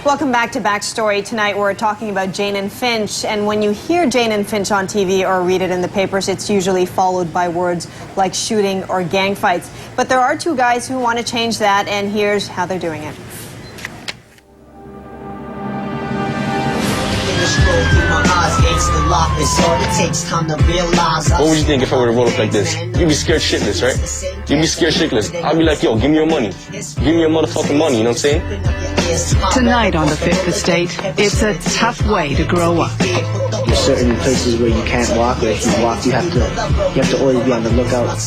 Welcome back to Backstory. Tonight we're talking about Jane and Finch, and when you hear Jane and Finch on TV or read it in the papers, it's usually followed by words like shooting or gang fights. But there are two guys who want to change that, and here's how they're doing it. What would you think if I were to roll up like this? You'd be scared shitless, right? You'd be scared shitless. I'd be like, yo, give me your money. Give me your motherfucking money, you know what I'm saying? Tonight on the Fifth Estate, it's a tough way to grow up. There's certain places where you can't walk, or if you walk, you have to always be on the lookout.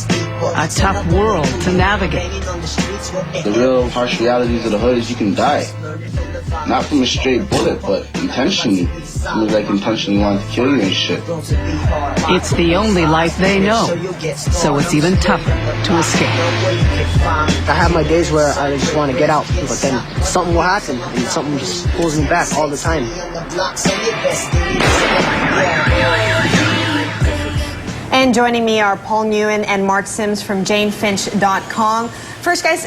A tough world to navigate. The real harsh realities of the hood is you can die. Not from a straight bullet, but intentionally. It was like intentionally wanting to kill you and shit. It's the only life they know, so it's even tougher to escape. I have my days where I just want to get out, but then something will happen, and something just pulls me back all the time. And joining me are Paul Nguyen and Mark Sims from JaneFinch.com. First, guys,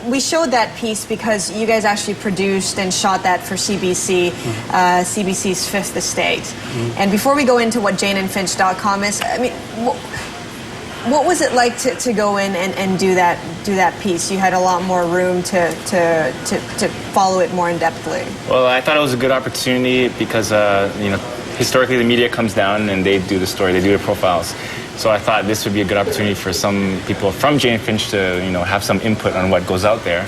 we showed that piece because you guys actually produced and shot that for CBC, CBC's Fifth Estate. And before we go into what JaneandFinch.com is, I mean, what was it like to go in and do that piece? You had a lot more room to follow it more in-depthly. Well, I thought it was a good opportunity because, you know, historically the media comes down and they do the story, they do the profiles. So I thought this would be a good opportunity for some people from Jane and Finch to, you know, have some input on what goes out there.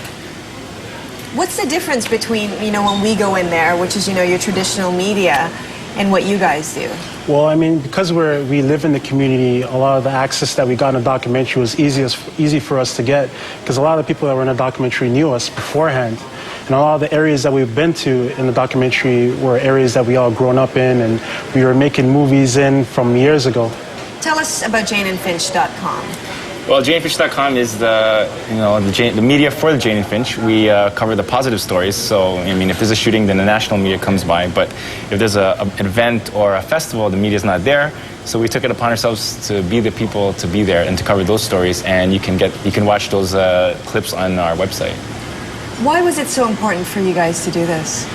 What's the difference between, you know, when we go in there, which is, you know, your traditional media, and what you guys do? Well, I mean, because we live in the community, a lot of the access that we got in the documentary was easy for us to get, because a lot of the people that were in the documentary knew us beforehand. And a lot of the areas that we've been to in the documentary were areas that we all grown up in and we were making movies in from years ago. Tell us about JaneandFinch.com. Well, JaneandFinch.com is the media for the Jane and Finch. We cover the positive stories. So, I mean, if there's a shooting, then the national media comes by. But if there's an event or a festival, the media's not there. So we took it upon ourselves to be the people to be there and to cover those stories. And you can watch those clips on our website. Why was it so important for you guys to do this?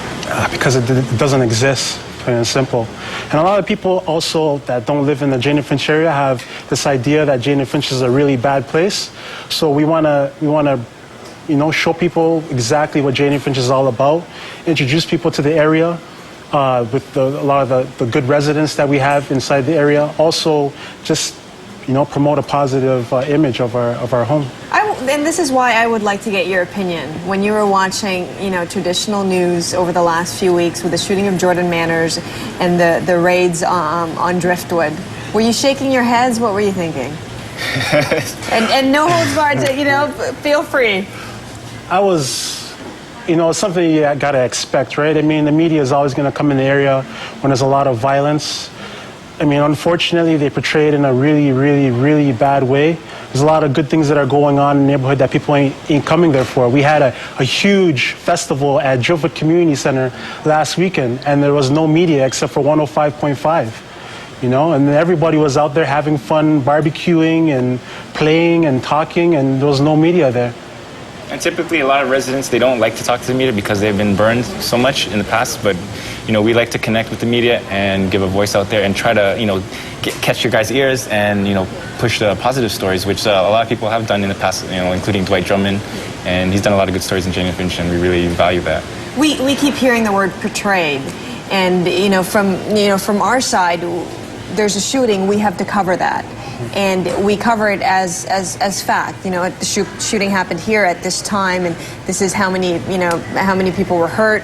Because it doesn't exist, plain and simple. And a lot of people also that don't live in the Jane and Finch area have this idea that Jane and Finch is a really bad place. So we wanna, you know, show people exactly what Jane and Finch is all about, introduce people to the area with a lot of the good residents that we have inside the area. Also, just, you know, promote a positive image of our home. And this is why I would like to get your opinion. When you were watching, you know, traditional news over the last few weeks with the shooting of Jordan Manners and the raids on Driftwood, were you shaking your heads? What were you thinking? and no holds barred, you know, feel free. I was, you know, it's something you gotta expect, right? I mean, the media is always gonna come in the area when there's a lot of violence. I mean, unfortunately, they portray it in a really, really, really bad way. There's a lot of good things that are going on in the neighborhood that people ain't coming there for. We had a huge festival at Driftwood Community Center last weekend, and there was no media except for 105.5, you know? And everybody was out there having fun, barbecuing and playing and talking, and there was no media there. And typically a lot of residents, they don't like to talk to the media because they've been burned so much in the past, but you know, we like to connect with the media and give a voice out there and try to, you know, catch your guys' ears and, you know, push the positive stories, which a lot of people have done in the past, you know, including Dwight Drummond, and he's done a lot of good stories in Jane and Finch, and we really value that. We keep hearing the word portrayed, and you know, from our side, there's a shooting, we have to cover that. And we cover it as fact. You know, the shooting happened here at this time, and this is how many people were hurt.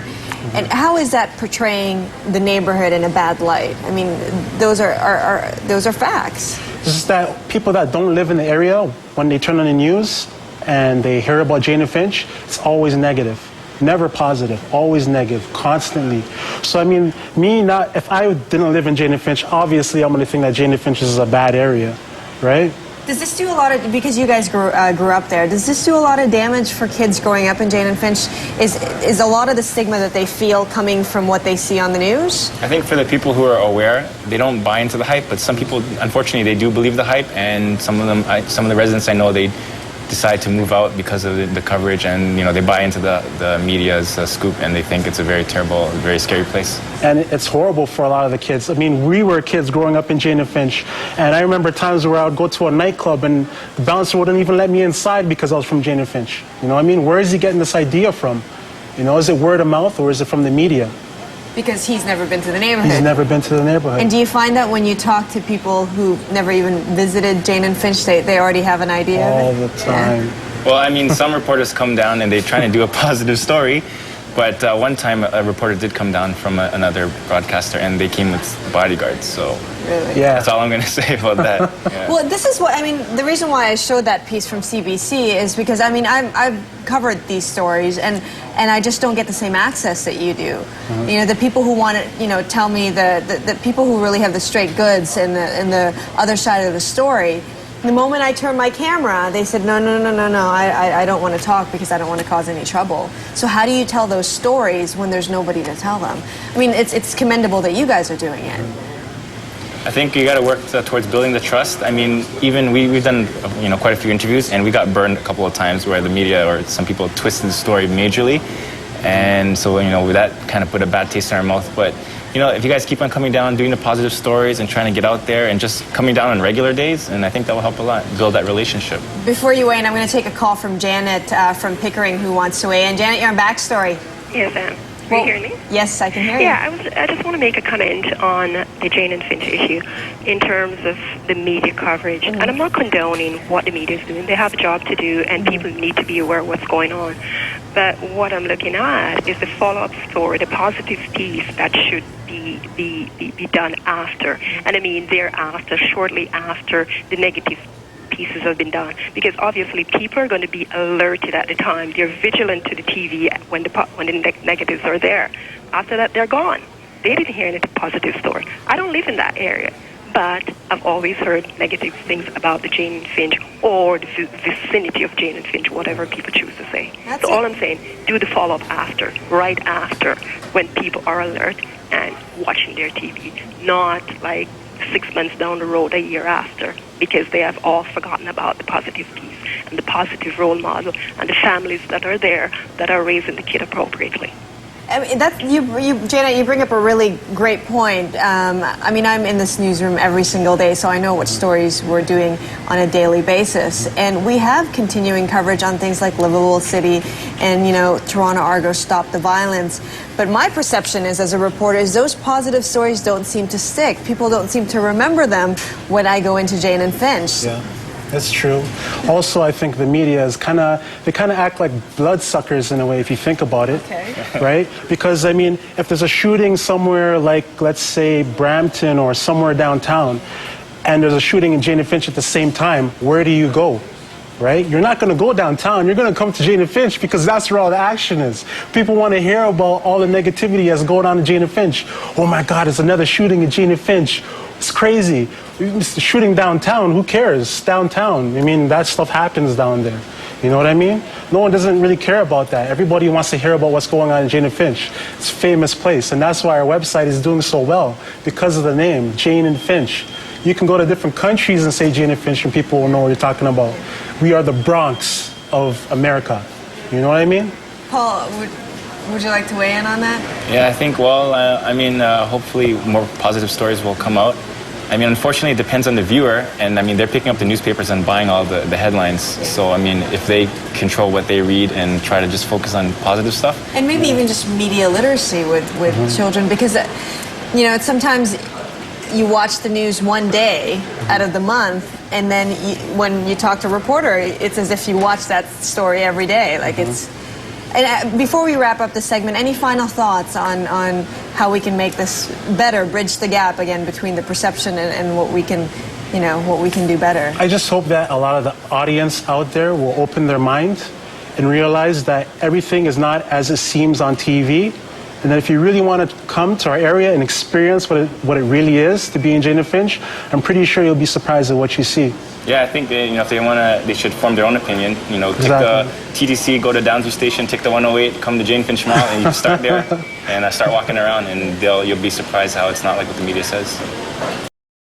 And how is that portraying the neighborhood in a bad light? I mean, those are facts. It's just that people that don't live in the area, when they turn on the news and they hear about Jane and Finch, it's always negative. Never positive, always negative, constantly. So I mean, if I didn't live in Jane and Finch, obviously I'm gonna think that Jane and Finch is a bad area, right? Does this do a lot of, because you guys grew up there, does this do a lot of damage for kids growing up in Jane and Finch? Is a lot of the stigma that they feel coming from what they see on the news? I think for the people who are aware, they don't buy into the hype, but some people, unfortunately, they do believe the hype, and some of the residents I know, they decide to move out because of the coverage, and they buy into the media's scoop, and they think it's a very terrible, very scary place. And it's horrible for a lot of the kids. I mean, we were kids growing up in Jane and Finch, and I remember times where I would go to a nightclub and the bouncer wouldn't even let me inside because I was from Jane and Finch. You know what I mean? Where is he getting this idea from? Is it word of mouth or is it from the media? Because he's never been to the neighborhood. He's never been to the neighborhood. And do you find that when you talk to people who never even visited Jane and Finch, they already have an idea all of it? The time. Yeah. Well, I mean, some reporters come down and they try to do a positive story, but one time a reporter did come down from another broadcaster, and they came with bodyguards. So Really? Yeah. that's all I'm going to say about that. Yeah. Well, this is what I mean. The reason why I showed that piece from CBC is because I've covered these stories, and I just don't get the same access that you do. Mm-hmm. The people who want to tell me the people who really have the straight goods and the other side of the story. The moment I turned my camera, they said, no, I don't want to talk because I don't want to cause any trouble. So how do you tell those stories when there's nobody to tell them? I mean, it's commendable that you guys are doing it. I think you got to work towards building the trust. I mean, even we've done quite a few interviews, and we got burned a couple of times where the media or some people twisted the story majorly, and so that kind of put a bad taste in our mouth. But if you guys keep on coming down, doing the positive stories and trying to get out there and just coming down on regular days, and I think that will help a lot, build that relationship. Before you weigh in, I'm going to take a call from Janet from Pickering who wants to weigh in. Janet, you're on Backstory. Yes, Anne. Can you hear me? Yes, I can hear you. Yeah, I just want to make a comment on the Jane and Finch issue in terms of the media coverage. And I'm not condoning what the media is doing. They have a job to do, and people need to be aware of what's going on. But what I'm looking at is the follow-up story, the positive piece that should be done after. And I mean thereafter, shortly after the negative pieces have been done, because obviously people are going to be alerted at the time. They're vigilant to the TV when the negatives are there. After that, they're gone. They didn't hear any positive story. I don't live in that area, but I've always heard negative things about the Jane and Finch or the vicinity of Jane and Finch, whatever people choose to say. So all I'm saying, do the follow-up after, right after, when people are alert and watching their TV, not like 6 months down the road, a year after, because they have all forgotten about the positive piece and the positive role model and the families that are there that are raising the kid appropriately. I mean, Janet, you bring up a really great point. I mean, I'm in this newsroom every single day, so I know what stories we're doing on a daily basis. And we have continuing coverage on things like Livable City and, Toronto Argo Stop the Violence. But my perception is, as a reporter, is those positive stories don't seem to stick. People don't seem to remember them when I go into Jane and Finch. Yeah. That's true. Also, I think the media is kind of act like bloodsuckers in a way, if you think about it. Okay. Right? Because, I mean, if there's a shooting somewhere like, let's say, Brampton or somewhere downtown, and there's a shooting in Jane and Finch at the same time, where do you go? Right? You're not going to go downtown. You're going to come to Jane and Finch because that's where all the action is. People want to hear about all the negativity that's going on in Jane and Finch. Oh my God, there's another shooting in Jane and Finch. It's crazy. It's shooting downtown. Who cares? Downtown. I mean, that stuff happens down there. You know what I mean? No one doesn't really care about that. Everybody wants to hear about what's going on in Jane and Finch. It's a famous place, and that's why our website is doing so well, because of the name, Jane and Finch. You can go to different countries and say Jane and Finch, and people will know what you're talking about. We are the Bronx of America. You know what I mean? Paul, would you like to weigh in on that? Yeah, I think, hopefully more positive stories will come out. I mean, unfortunately, it depends on the viewer, and I mean, they're picking up the newspapers and buying all the headlines. So, I mean, if they control what they read and try to just focus on positive stuff. And maybe even just media literacy with children, because, it's sometimes you watch the news one day out of the month, and then when you talk to a reporter, it's as if you watch that story every day. Like it's. And before we wrap up this segment, any final thoughts on how we can make this better, bridge the gap again between the perception and what we can, what we can do better? I just hope that a lot of the audience out there will open their mind and realize that everything is not as it seems on TV. And that if you really want to come to our area and experience what it really is to be in Jane and Finch, I'm pretty sure you'll be surprised at what you see. Yeah, I think if they want to, they should form their own opinion. Take the TTC, go to Downsview Station, take the 108, come to Jane Finch Mall, and you can start there and start walking around, and you'll be surprised how it's not like what the media says.